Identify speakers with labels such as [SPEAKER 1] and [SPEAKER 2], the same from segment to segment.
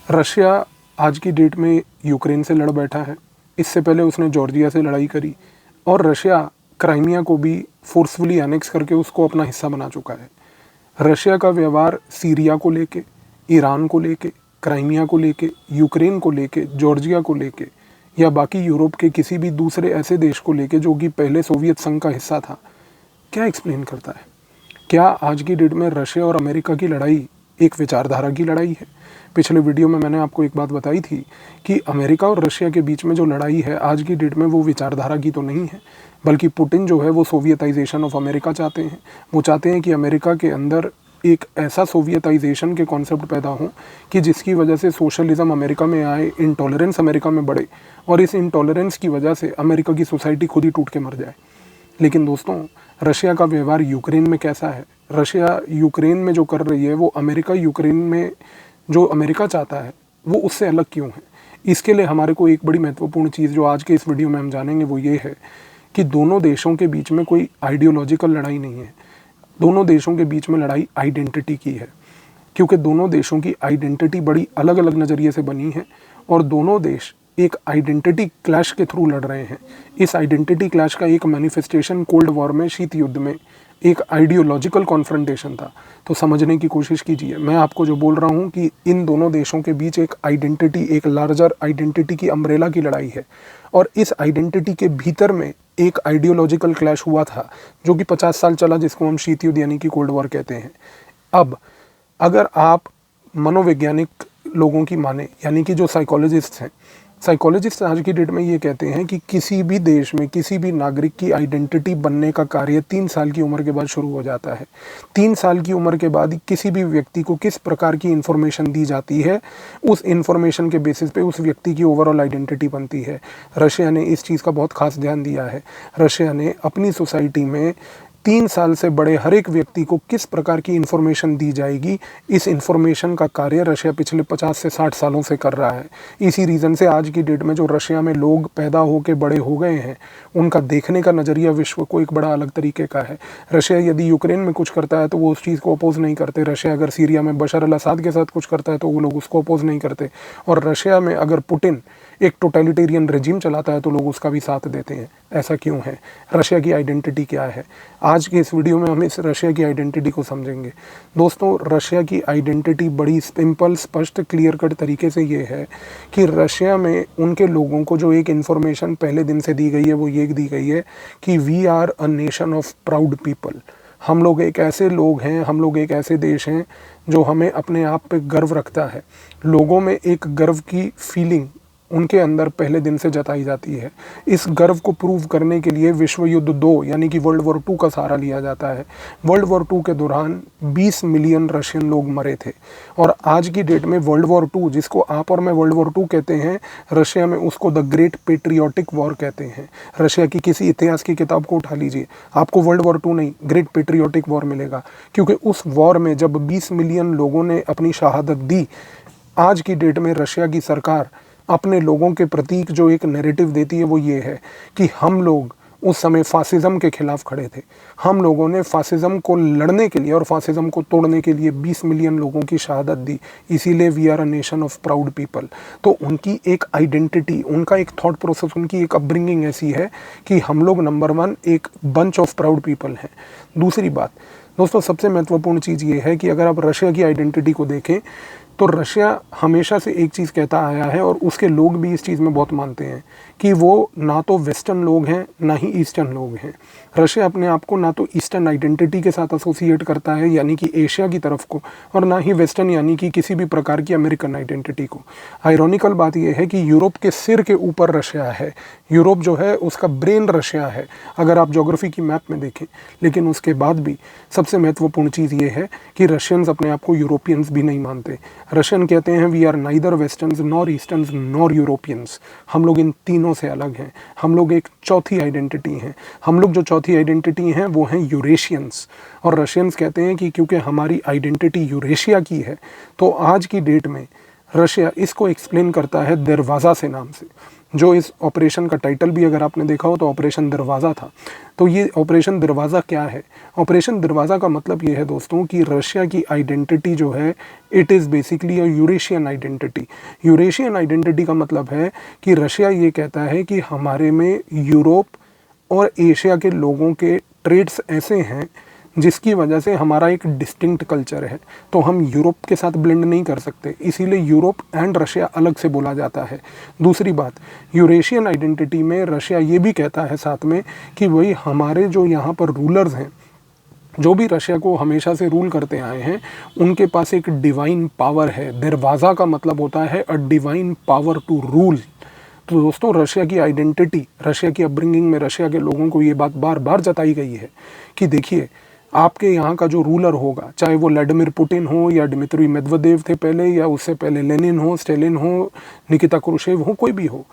[SPEAKER 1] Russia आज की date में यूक्रेन से लड़ बैठा है। इससे पहले उसने जॉर्जिया से लड़ाई करी और रशिया क्राइमिया को भी फोर्सफुली एनेक्स करके उसको अपना हिस्सा बना चुका है। रशिया का व्यवहार सीरिया को लेके, ईरान को लेके, क्राइमिया को लेके, यूक्रेन को लेके, जॉर्जिया को लेके या बाकी यूरोप के किसी भी दूसरे ऐसे देश को लेके जो कि पहले सोवियत संघ का हिस्सा था, क्या एक्सप्लेन करता है? क्या आज की डेट में रशिया और अमेरिका की लड़ाई एक विचारधारा की लड़ाई है? पिछले वीडियो में मैंने आपको एक बात बताई थी कि अमेरिका और रशिया के बीच में जो लड़ाई है आज की डेट में वो विचारधारा की तो नहीं है, बल्कि पुतिन जो है वो सोवियताइजेशन ऑफ अमेरिका चाहते हैं। वो चाहते हैं कि अमेरिका के अंदर एक ऐसा सोवियताइजेशन के कॉन्सेप्ट पैदा हो कि जिसकी वजह से सोशलिज्म अमेरिका में आए, इंटॉलरेंस अमेरिका में बढ़े और इस इंटॉलरेंस की वजह से अमेरिका की सोसाइटी खुद ही टूट के मर जाए। लेकिन दोस्तों, रशिया का व्यवहार यूक्रेन में कैसा है? रशिया यूक्रेन में जो कर रही है वो अमेरिका यूक्रेन में जो अमेरिका चाहता है वो उससे अलग क्यों है? इसके लिए हमारे को एक बड़ी महत्वपूर्ण चीज़ जो आज के इस वीडियो में हम जानेंगे वो ये है कि दोनों देशों के बीच में कोई आइडियोलॉजिकल लड़ाई नहीं है। दोनों देशों के बीच में लड़ाई आइडेंटिटी की है, क्योंकि दोनों देशों की आइडेंटिटी बड़ी अलग अलग नज़रिए से बनी है और दोनों देश एक आइडेंटिटी क्लैश के थ्रू लड़ रहे हैं। इस आइडेंटिटी क्लैश का एक मैनिफेस्टेशन कोल्ड वॉर में, शीत युद्ध में, एक आइडियोलॉजिकल कॉन्फ्रंटेशन था। तो समझने की कोशिश कीजिए, मैं आपको जो बोल रहा हूँ कि इन दोनों देशों के बीच एक आइडेंटिटी, एक लार्जर आइडेंटिटी की अम्ब्रेला की लड़ाई है और इस आइडेंटिटी के भीतर में एक आइडियोलॉजिकल क्लैश हुआ था जो कि 50 साल चला, जिसको हम शीत युद्ध यानी कि कोल्ड वॉर कहते हैं। अब अगर आप मनोवैज्ञानिक लोगों की माने, यानी कि जो साइकोलॉजिस्ट हैं, साइकोलॉजिस्ट आज की डेट में ये कहते हैं कि किसी भी देश में किसी भी नागरिक की आइडेंटिटी बनने का कार्य 3 साल की उम्र के बाद शुरू हो जाता है। 3 साल की उम्र के बाद किसी भी व्यक्ति को किस प्रकार की इन्फॉर्मेशन दी जाती है, उस इन्फॉर्मेशन के बेसिस पे उस व्यक्ति की ओवरऑल आइडेंटिटी बनती है। रशिया ने इस चीज़ का बहुत खास ध्यान दिया है। रशिया ने अपनी सोसाइटी में 3 साल से बड़े हर एक व्यक्ति को किस प्रकार की इन्फॉर्मेशन दी जाएगी, इस इन्फॉर्मेशन का कार्य रशिया पिछले 50 से 60 सालों से कर रहा है। इसी रीज़न से आज की डेट में जो रशिया में लोग पैदा होकर बड़े हो गए हैं, उनका देखने का नज़रिया विश्व को एक बड़ा अलग तरीके का है। रशिया यदि यूक्रेन में कुछ करता है तो वो उस चीज़ को अपोज नहीं करते। रशिया अगर सीरिया में बशर अल असद के साथ कुछ करता है तो वो लोग उसको अपोज नहीं करते। और रशिया में अगर पुतिन एक टोटलिटेरियन रेजिम चलाता है तो लोग उसका भी साथ देते हैं। ऐसा क्यों है? रशिया की आइडेंटिटी क्या है? आज के इस वीडियो में हम इस रशिया की आइडेंटिटी को समझेंगे। दोस्तों, रशिया की आइडेंटिटी बड़ी सिंपल, स्पष्ट, क्लियर कट तरीके से ये है कि रशिया में उनके लोगों को जो एक इन्फॉर्मेशन पहले दिन से दी गई है वो ये दी गई है कि we are a nation of proud people. हम लोग एक ऐसे लोग हैं, हम लोग एक ऐसे देश हैं जो हमें अपने आप पे गर्व रखता है। लोगों में एक गर्व की फीलिंग उनके अंदर पहले दिन से जताई जाती है। इस गर्व को प्रूव करने के लिए विश्व युद्ध 2 यानी कि वर्ल्ड वॉर 2 का सहारा लिया जाता है। वर्ल्ड वॉर 2 के दौरान 20 मिलियन रशियन लोग मरे थे और आज की डेट में वर्ल्ड वॉर 2, जिसको आप और मैं वर्ल्ड वॉर 2 कहते हैं, रशिया में उसको द ग्रेट पेट्रियोटिक वॉर कहते हैं। रशिया की किसी इतिहास की किताब को उठा लीजिए, आपको वर्ल्ड वॉर 2 नहीं, ग्रेट पेट्रियोटिक वॉर मिलेगा, क्योंकि उस वॉर में जब 20 मिलियन लोगों ने अपनी शहादत दी, आज की डेट में रशिया की सरकार अपने लोगों के प्रतीक जो एक नैरेटिव देती है वो ये है कि हम लोग उस समय फासिज्म के खिलाफ खड़े थे। हम लोगों ने फासिज्म को लड़ने के लिए और फासिज्म को तोड़ने के लिए 20 मिलियन लोगों की शहादत दी, इसीलिए we are a nation of proud people. तो उनकी एक आइडेंटिटी, उनका एक थॉट प्रोसेस, उनकी एक अपब्रिंगिंग ऐसी है कि हम लोग नंबर 1 एक बंच ऑफ प्राउड पीपल हैं। दूसरी बात दोस्तों, सबसे महत्वपूर्ण चीज़ ये है कि अगर आप रशिया की आइडेंटिटी को देखें तो रशिया हमेशा से एक चीज़ कहता आया है और उसके लोग भी इस चीज़ में बहुत मानते हैं कि वो ना तो वेस्टर्न लोग हैं ना ही ईस्टर्न लोग हैं। रशिया अपने आप को ना तो ईस्टर्न आइडेंटिटी के साथ एसोसिएट करता है यानी कि एशिया की तरफ को, और ना ही वेस्टर्न यानी कि किसी भी प्रकार की अमेरिकन आइडेंटिटी को। आयरॉनिकल बात यह है कि यूरोप के सिर के ऊपर रशिया है। यूरोप जो है उसका ब्रेन रशिया है अगर आप ज्योग्राफी की मैप में देखें। लेकिन उसके बाद भी सबसे महत्वपूर्ण चीज़ ये है कि रशियंस अपने आप को यूरोपियंस भी नहीं मानते। रशियन कहते हैं we are neither westerns nor easterns nor Europeans. हम लोग इन तीनों से अलग हैं। हम लोग एक चौथी आइडेंटिटी हैं। हम लोग जो चौथी आइडेंटिटी हैं वो हैं यूरेशियंस। और रशियंस कहते हैं कि क्योंकि हमारी आइडेंटिटी यूरेशिया की है तो आज की डेट में रशिया इसको एक्सप्लेन करता है दरवाज़ा से नाम से। जो इस ऑपरेशन का टाइटल भी अगर आपने देखा हो तो ऑपरेशन दरवाज़ा था। तो ये ऑपरेशन दरवाज़ा क्या है? ऑपरेशन दरवाज़ा का मतलब ये है दोस्तों कि रशिया की आइडेंटिटी जो है, it is basically a Eurasian identity. Eurasian identity का मतलब है कि रशिया ये कहता है कि हमारे में यूरोप और एशिया के लोगों के ट्रेड्स ऐसे हैं जिसकी वजह से हमारा एक डिस्टिंक्ट कल्चर है, तो हम यूरोप के साथ ब्लेंड नहीं कर सकते, इसीलिए यूरोप एंड रशिया अलग से बोला जाता है। दूसरी बात, यूरेशियन आइडेंटिटी में रशिया ये भी कहता है साथ में कि वही हमारे जो यहाँ पर रूलर्स हैं, जो भी रशिया को हमेशा से रूल करते आए हैं, उनके पास एक डिवाइन पावर है। दरवाज़ा का मतलब होता है a divine power to rule. तो दोस्तों, रशिया की आइडेंटिटी, रशिया की अपब्रिंगिंग में रशिया के लोगों को ये बात बार बार जताई गई है कि देखिए, आपके यहाँ का जो रूलर होगा, चाहे वो व्लादिमीर पुतिन हो या दिमित्री मेदवेदेव थे पहले, या उससे पहले लेनिन हो, स्टालिन हो, निकिता क्रुश्चेव हो, कोई भी हो,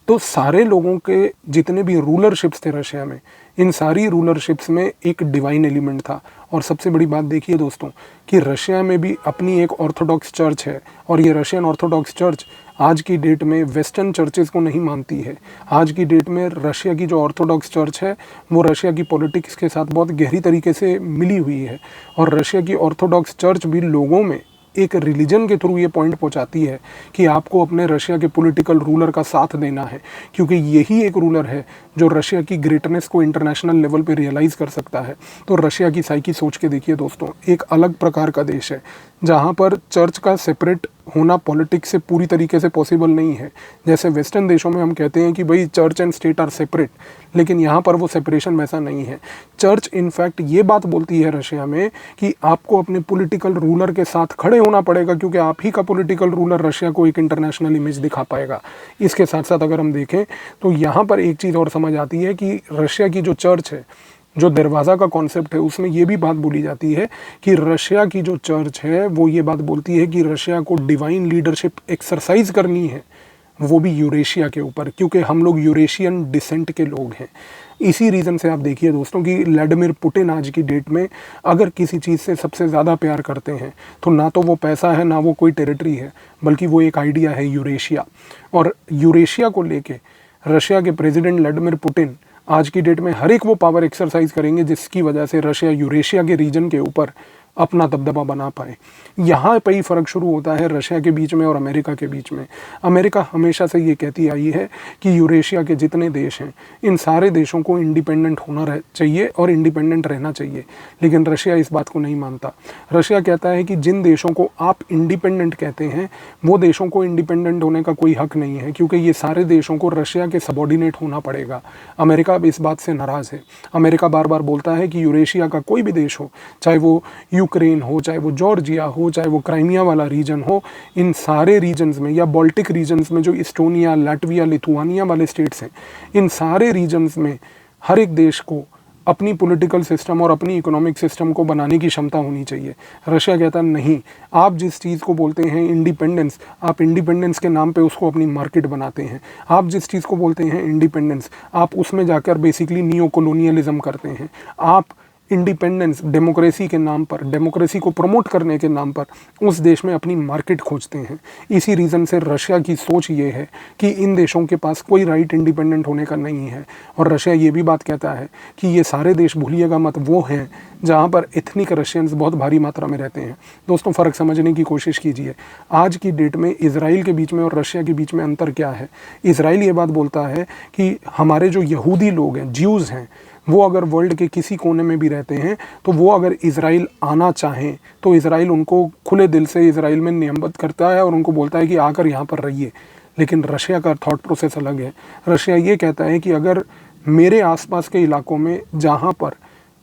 [SPEAKER 1] तो सारे लोगों के जितने भी रूलरशिप्स थे रशिया में, इन सारी रूलरशिप्स में एक डिवाइन एलिमेंट था। और सबसे बड़ी बात देखिए दोस्तों कि रशिया में भी अपनी एक ऑर्थोडॉक्स चर्च है, और ये रशियन ऑर्थोडॉक्स चर्च आज की डेट में वेस्टर्न चर्चेज़ को नहीं मानती है। आज की डेट में रशिया की जो ऑर्थोडॉक्स चर्च है वो रशिया की पॉलिटिक्स के साथ बहुत गहरी तरीके से मिली हुई है, और रशिया की ऑर्थोडॉक्स चर्च भी लोगों में एक रिलीजन के थ्रू ये पॉइंट पहुंचाती है कि आपको अपने रशिया के पॉलिटिकल रूलर का साथ देना है, क्योंकि यही एक रूलर है जो रशिया की ग्रेटनेस को इंटरनेशनल लेवल पे रियलाइज़ कर सकता है। तो रशिया की साइकी सोच के देखिए दोस्तों, एक अलग प्रकार का देश है जहाँ पर चर्च का सेपरेट होना पॉलिटिक्स से पूरी तरीके से पॉसिबल नहीं है। जैसे वेस्टर्न देशों में हम कहते हैं कि भाई church and state are separate, लेकिन यहाँ पर वो सेपरेशन वैसा नहीं है। चर्च इनफैक्ट ये बात बोलती है रशिया में कि आपको अपने पॉलिटिकल रूलर के साथ खड़े होना पड़ेगा, क्योंकि आप ही का पॉलिटिकल रूलर रशिया को एक इंटरनेशनल इमेज दिखा पाएगा। इसके साथ साथ अगर हम देखें तो यहाँ पर एक चीज़ और समझ आती है कि रशिया की जो चर्च है, जो दरवाज़ा का कॉन्सेप्ट है, उसमें ये भी बात बोली जाती है कि रशिया की जो चर्च है वो ये बात बोलती है कि रशिया को डिवाइन लीडरशिप एक्सरसाइज करनी है, वो भी यूरेशिया के ऊपर, क्योंकि हम लोग यूरेशियन डिसेंट के लोग हैं। इसी रीज़न से आप देखिए दोस्तों कि व्लादिमीर पुतिन आज की डेट में अगर किसी चीज़ से सबसे ज़्यादा प्यार करते हैं तो ना तो वो पैसा है, ना वो कोई टेरिटरी है, बल्कि वो एक आइडिया है यूरेशिया। और यूरेशिया को लेके रशिया के प्रेसिडेंट व्लादिमीर पुतिन आज की डेट में हर एक वो पावर एक्सरसाइज करेंगे जिसकी वजह से रशिया यूरेशिया के रीजन के ऊपर अपना दबदबा बना पाए। यहाँ पर ही फ़र्क शुरू होता है रशिया के बीच में और अमेरिका के बीच में। अमेरिका हमेशा से ये कहती आई है कि यूरेशिया के जितने देश हैं, इन सारे देशों को इंडिपेंडेंट होना चाहिए और इंडिपेंडेंट रहना चाहिए, लेकिन रशिया इस बात को नहीं मानता। रशिया कहता है कि जिन देशों को आप इंडिपेंडेंट कहते हैं, वो देशों को इंडिपेंडेंट होने का कोई हक नहीं है, क्योंकि ये सारे देशों को रशिया के सबॉर्डिनेट होना पड़ेगा। अमेरिका अब इस बात से नाराज़ है। अमेरिका बार बार बोलता है कि यूरेशिया का कोई भी देश हो, चाहे वो यूक्रेन हो, चाहे वो जॉर्जिया हो, चाहे वो क्राइमिया वाला रीजन हो, इन सारे रीजन्स में, या बाल्टिक रीजन्स में जो इस्टोनिया, लाटविया, लिथुआनिया वाले स्टेट्स हैं, इन सारे रीजन्स में हर एक देश को अपनी पॉलिटिकल सिस्टम और अपनी इकोनॉमिक सिस्टम को बनाने की क्षमता होनी चाहिए। रशिया कहता नहीं, आप जिस चीज़ को बोलते हैं इंडिपेंडेंस, आप इंडिपेंडेंस के नाम पे उसको अपनी मार्केट बनाते हैं। आप जिस चीज़ को बोलते हैं इंडिपेंडेंस, आप उसमें जाकर बेसिकली नियो कॉलोनियलिज्म करते हैं। आप इंडिपेंडेंस डेमोक्रेसी के नाम पर, डेमोक्रेसी को प्रमोट करने के नाम पर उस देश में अपनी मार्केट खोजते हैं। इसी रीज़न से रशिया की सोच ये है कि इन देशों के पास कोई राइट इंडिपेंडेंट होने का नहीं है। और रशिया ये भी बात कहता है कि ये सारे देश, भूलिएगा मत, वो हैं जहाँ पर एथनिक रशियंस बहुत भारी मात्रा में रहते हैं। दोस्तों, फ़र्क समझने की कोशिश कीजिए। आज की डेट में इजराइल के बीच में और रशिया के बीच में अंतर क्या है? इजराइल ये बात बोलता है कि हमारे जो यहूदी लोग हैं, ज्यूज़ हैं, वो अगर वर्ल्ड के किसी कोने में भी रहते हैं तो वो अगर इजराइल आना चाहें तो इजराइल उनको खुले दिल से इजराइल में नियमबद्ध करता है और उनको बोलता है कि आकर यहाँ पर रहिए। लेकिन रशिया का थॉट प्रोसेस अलग है। रशिया ये कहता है कि अगर मेरे आसपास के इलाकों में जहाँ पर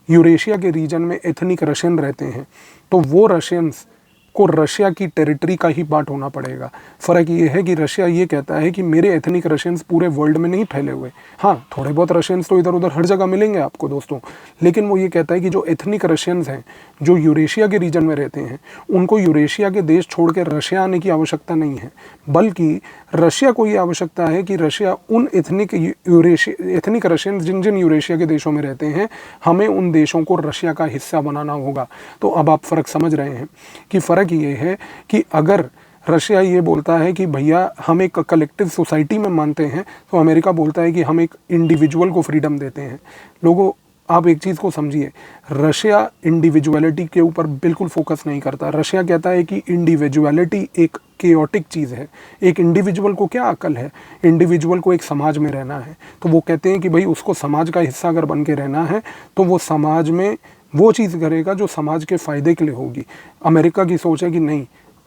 [SPEAKER 1] यूरेशिया के रीजन में एथनिक रशियन रहते हैं तो वो रशियंस को रशिया की टेरिटरी का ही पार्ट होना पड़ेगा। फ़र्क ये है कि रशिया ये कहता है कि मेरे एथनिक रशियंस पूरे वर्ल्ड में नहीं फैले हुए। हाँ, थोड़े बहुत रशियंस तो इधर उधर हर जगह मिलेंगे आपको दोस्तों, लेकिन वो ये कहता है कि जो एथनिक रशियंस हैं, जो यूरेशिया के रीजन में रहते हैं, उनको यूरेशिया के देश छोड़ कर रशिया आने की आवश्यकता नहीं है, बल्कि रशिया को ये आवश्यकता है कि रशिया उन एथनिक रशियंस जिन जिन यूरेशिया के देशों में रहते हैं, हमें उन देशों को रशिया का हिस्सा बनाना होगा। तो अब आप फ़र्क समझ रहे हैं कि फ़र्क ये है कि अगर रशिया ये बोलता है कि भैया हम एक कलेक्टिव सोसाइटी में मानते हैं, तो अमेरिका बोलता है कि हम एक इंडिविजुअल को फ्रीडम देते हैं। लोगों, आप एक चीज़ को समझिए, रशिया इंडिविजुअलिटी के ऊपर बिल्कुल फोकस नहीं करता। रशिया कहता है कि इंडिविजुअलिटी एक केओटिक चीज़ है। एक इंडिविजुअल को क्या अकल है, इंडिविजुअल को एक समाज में रहना है। तो वो कहते हैं कि भाई उसको समाज का हिस्सा अगर बन के रहना है तो वो समाज में वो चीज़ करेगा जो समाज के फ़ायदे के लिए होगी। अमेरिका की सोच है कि नहीं,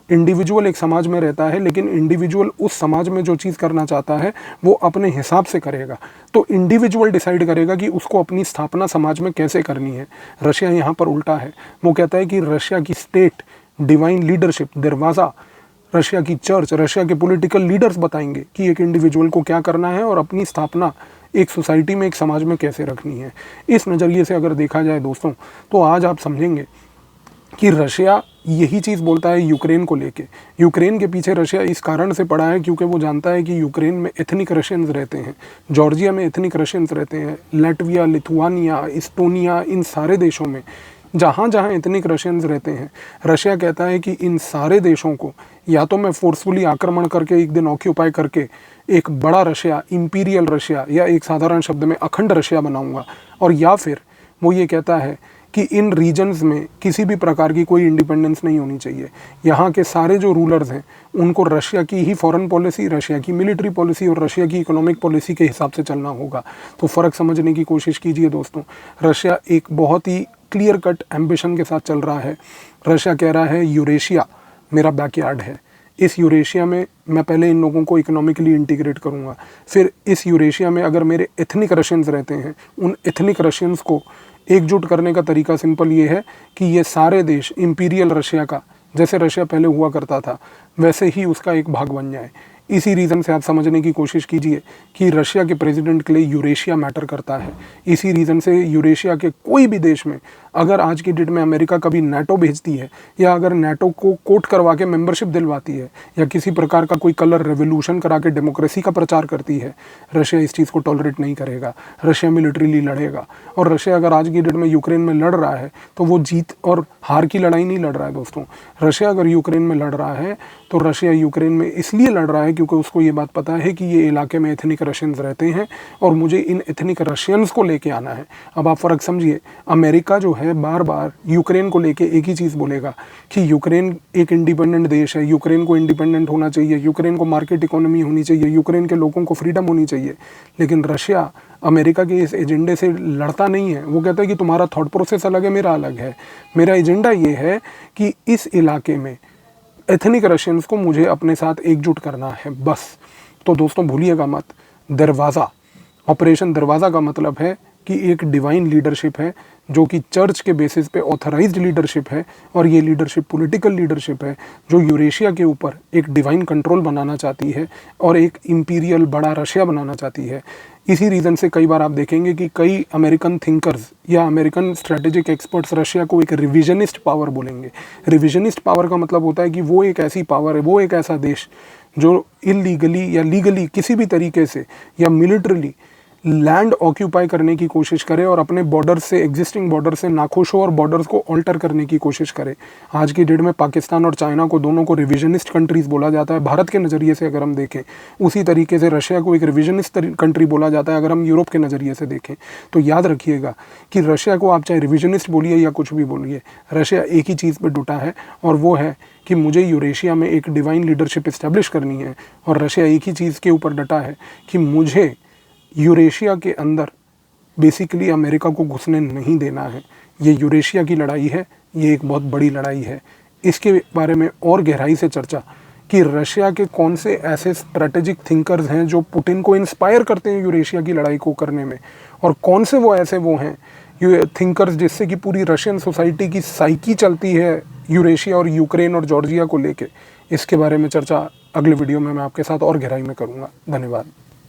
[SPEAKER 1] इंडिविजुअल एक समाज में रहता है, लेकिन इंडिविजुअल उस समाज में जो चीज़ करना चाहता है वो अपने हिसाब से करेगा। तो इंडिविजुअल डिसाइड करेगा कि उसको अपनी स्थापना समाज में कैसे करनी है। रशिया यहाँ पर उल्टा है। वो कहता है कि रशिया की स्टेट, डिवाइन लीडरशिप, दरवाज़ा, रशिया की चर्च, रशिया के पॉलिटिकल लीडर्स बताएंगे कि एक इंडिविजुअल को क्या करना है और अपनी स्थापना एक सोसाइटी में, एक समाज में कैसे रखनी है। इस नज़रिए से अगर देखा जाए दोस्तों, तो आज आप समझेंगे कि रशिया यही चीज़ बोलता है यूक्रेन को लेके। यूक्रेन के पीछे रशिया इस कारण से पड़ा है क्योंकि वो जानता है कि यूक्रेन में एथनिक रशियंस रहते हैं, जॉर्जिया में एथनिक रशियंस रहते हैं, लैटविया, लिथुआनिया, इस्टोनिया, इन सारे देशों में जहाँ जहाँ एथनिक रशियंस रहते हैं, रशिया कहता है कि इन सारे देशों को या तो मैं फोर्सफुली आक्रमण करके एक दिन ऑक्यूपाई करके एक बड़ा रशिया, इंपीरियल रशिया, या एक साधारण शब्द में अखंड रशिया बनाऊंगा, और या फिर वो ये कहता है कि इन रीजन्स में किसी भी प्रकार की कोई इंडिपेंडेंस नहीं होनी चाहिए। यहाँ के सारे जो रूलर्स हैं उनको रशिया की ही फॉरेन पॉलिसी, रशिया की मिलिट्री पॉलिसी और रशिया की इकोनॉमिक पॉलिसी के हिसाब से चलना होगा। तो फ़र्क समझने की कोशिश कीजिए दोस्तों। रशिया एक बहुत ही क्लियर कट एम्बिशन के साथ चल रहा है। रशिया कह रहा है यूरेशिया मेरा बैकयार्ड है, इस यूरेशिया में मैं पहले इन लोगों को इकोनॉमिकली इंटीग्रेट करूँगा, फिर इस यूरेशिया में अगर मेरे एथनिक रशियंस रहते हैं, उन एथनिक रशियंस को एकजुट करने का तरीका सिंपल ये है कि ये सारे देश इंपीरियल रशिया का, जैसे रशिया पहले हुआ करता था वैसे ही उसका एक भाग बन जाए। इसी रीज़न से आप समझने की कोशिश कीजिए कि रशिया के प्रेसिडेंट के लिए यूरेशिया मैटर करता है। इसी रीज़न से यूरेशिया के कोई भी देश में अगर आज की डेट में अमेरिका कभी नाटो भेजती है या अगर नाटो को कोट करवा के मेंबरशिप दिलवाती है या किसी प्रकार का कोई कलर रेवोल्यूशन करा के डेमोक्रेसी का प्रचार करती है, रशिया इस चीज़ को टॉलरेट नहीं करेगा। रशिया मिलिट्रीली लड़ेगा। और रशिया अगर आज की डेट में यूक्रेन में लड़ रहा है तो वो जीत और हार की लड़ाई नहीं लड़ रहा है दोस्तों। रशिया अगर यूक्रेन में लड़ रहा है तो रशिया यूक्रेन में इसलिए लड़ रहा है क्योंकि उसको ये बात पता है कि ये इलाके में एथनिक रशियंस रहते हैं और मुझे इन एथनिक रशियंस को लेके आना है। अब आप फ़र्क समझिए, अमेरिका जो है बार बार यूक्रेन को लेके एक ही चीज़ बोलेगा कि यूक्रेन एक इंडिपेंडेंट देश है, यूक्रेन को इंडिपेंडेंट होना चाहिए, यूक्रेन को मार्केट इकोनॉमी होनी चाहिए, यूक्रेन के लोगों को फ्रीडम होनी चाहिए। लेकिन रशिया अमेरिका के इस एजेंडे से लड़ता नहीं है। वो कहता है कि तुम्हारा थॉट प्रोसेस अलग है, मेरा अलग है। मेरा एजेंडा ये है कि इस इलाके में एथनिक रशियंस को मुझे अपने साथ एकजुट करना है, बस। तो दोस्तों भूलिएगा मत, दरवाज़ा, ऑपरेशन दरवाज़ा का मतलब है कि एक डिवाइन लीडरशिप है जो कि चर्च के बेसिस पे ऑथराइज्ड लीडरशिप है, और ये लीडरशिप पॉलिटिकल लीडरशिप है जो यूरेशिया के ऊपर एक डिवाइन कंट्रोल बनाना चाहती है और एक इंपीरियल बड़ा रशिया बनाना चाहती है। इसी रीज़न से कई बार आप देखेंगे कि कई अमेरिकन थिंकर्स या अमेरिकन स्ट्रेटेजिक एक्सपर्ट्स रशिया को एक रिविजनिस्ट पावर बोलेंगे। रिविजनिस्ट पावर का मतलब होता है कि वो एक ऐसी पावर है, वो एक ऐसा देश जो इलीगली या लीगली किसी भी तरीके से या मिलिट्रली लैंड ऑक्यूपाई करने की कोशिश करे और अपने बॉर्डर से, एग्जिस्टिंग बॉर्डर से नाखुश हो और बॉर्डर्स को ऑल्टर करने की कोशिश करे। आज की डेट में पाकिस्तान और चाइना को, दोनों को रिविजनिस्ट कंट्रीज़ बोला जाता है भारत के नज़रिए से अगर हम देखें। उसी तरीके से रशिया को एक रिविजनिस्ट कंट्री बोला जाता है अगर हम यूरोप के नज़रिए से देखें। तो याद रखिएगा कि रशिया को आप चाहे रिविजनिस्ट बोलिए या कुछ भी बोलिए, रशिया एक ही चीज़ पर डटा है और वो है कि मुझे यूरेशिया में एक डिवाइन लीडरशिप इस्टेब्लिश करनी है। और रशिया एक ही चीज़ के ऊपर डटा है कि मुझे यूरेशिया के अंदर बेसिकली अमेरिका को घुसने नहीं देना है। ये यूरेशिया की लड़ाई है, ये एक बहुत बड़ी लड़ाई है। इसके बारे में और गहराई से चर्चा कि रशिया के कौन से ऐसे स्ट्रेटेजिक थिंकर्स हैं जो पुतिन को इंस्पायर करते हैं यूरेशिया की लड़ाई को करने में, और कौन से वो ऐसे वो हैं थिंकर्स जिससे कि पूरी रशियन सोसाइटी की साइकी चलती है यूरेशिया और यूक्रेन और जॉर्जिया को लेके। इसके बारे में चर्चा अगले वीडियो में मैं आपके साथ और गहराई में करूँगा। धन्यवाद।